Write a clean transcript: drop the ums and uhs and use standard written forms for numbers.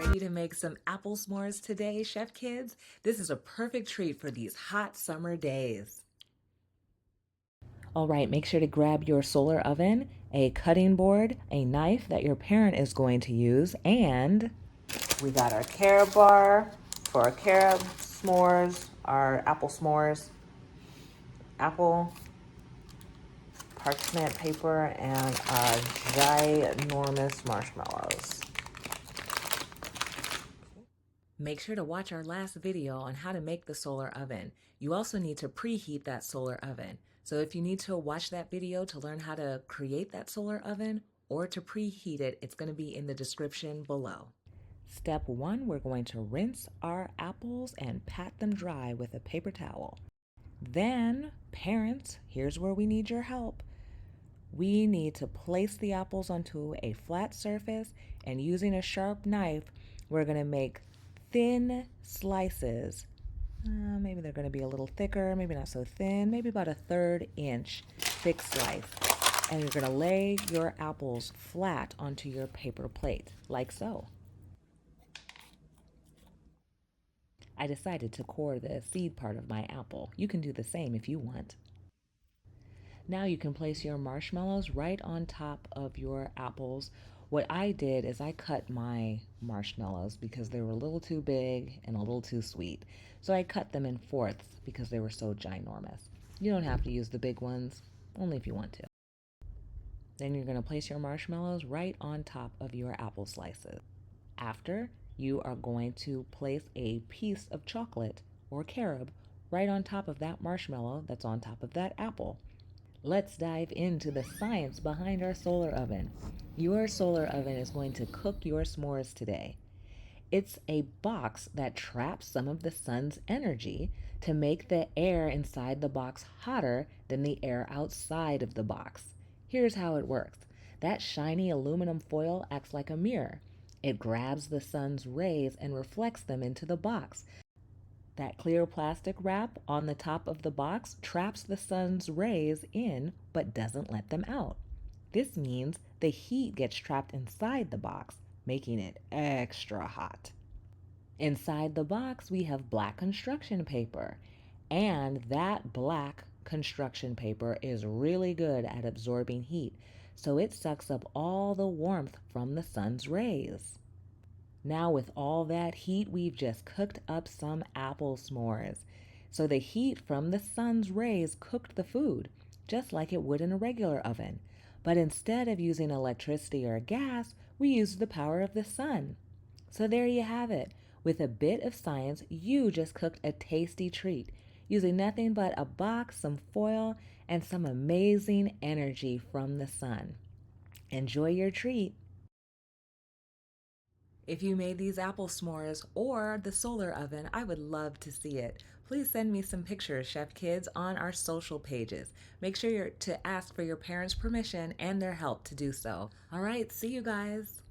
Ready to make some apple s'mores today, chef kids? This is a perfect treat for these hot summer days. All right, make sure to grab your solar oven, a cutting board, a knife that your parent is going to use, and we got our carob bar for our carob s'mores, our apple s'mores, apple parchment paper, and ginormous marshmallows. Make sure to watch our last video on how to make the solar oven. You also need to preheat that solar oven. So if you need to watch that video to learn how to create that solar oven or to preheat it, it's going to be in the description below. Step 1, we're going to rinse our apples and pat them dry with a paper towel. Then, parents, here's where we need your help. We need to place the apples onto a flat surface, and using a sharp knife, we're going to make thin slices. Maybe they're going to be a little thicker, maybe not so thin, maybe about a 1/3 inch thick slice. And you're going to lay your apples flat onto your paper plate, like so. I decided to core the seed part of my apple. You can do the same if you want. Now you can place your marshmallows right on top of your apples. What I did is I cut my marshmallows because they were a little too big and a little too sweet. So I cut them in fourths because they were so ginormous. You don't have to use the big ones, only if you want to. Then you're going to place your marshmallows right on top of your apple slices. After, you are going to place a piece of chocolate or carob right on top of that marshmallow that's on top of that apple. Let's dive into the science behind our solar oven. Your solar oven is going to cook your s'mores today. It's a box that traps some of the sun's energy to make the air inside the box hotter than the air outside of the box. Here's how it works. That shiny aluminum foil acts like a mirror. It grabs the sun's rays and reflects them into the box. That clear plastic wrap on the top of the box traps the sun's rays in but doesn't let them out. This means the heat gets trapped inside the box, making it extra hot. Inside the box, we have black construction paper, and that black construction paper is really good at absorbing heat, so it sucks up all the warmth from the sun's rays. Now with all that heat, we've just cooked up some apple s'mores. So the heat from the sun's rays cooked the food, just like it would in a regular oven. But instead of using electricity or gas, we used the power of the sun. So there you have it. With a bit of science, you just cooked a tasty treat, using nothing but a box, some foil, and some amazing energy from the sun. Enjoy your treat. If you made these apple s'mores or the solar oven, I would love to see it. Please send me some pictures, Chef Kids, on our social pages. Make sure to ask for your parents' permission and their help to do so. All right, see you guys.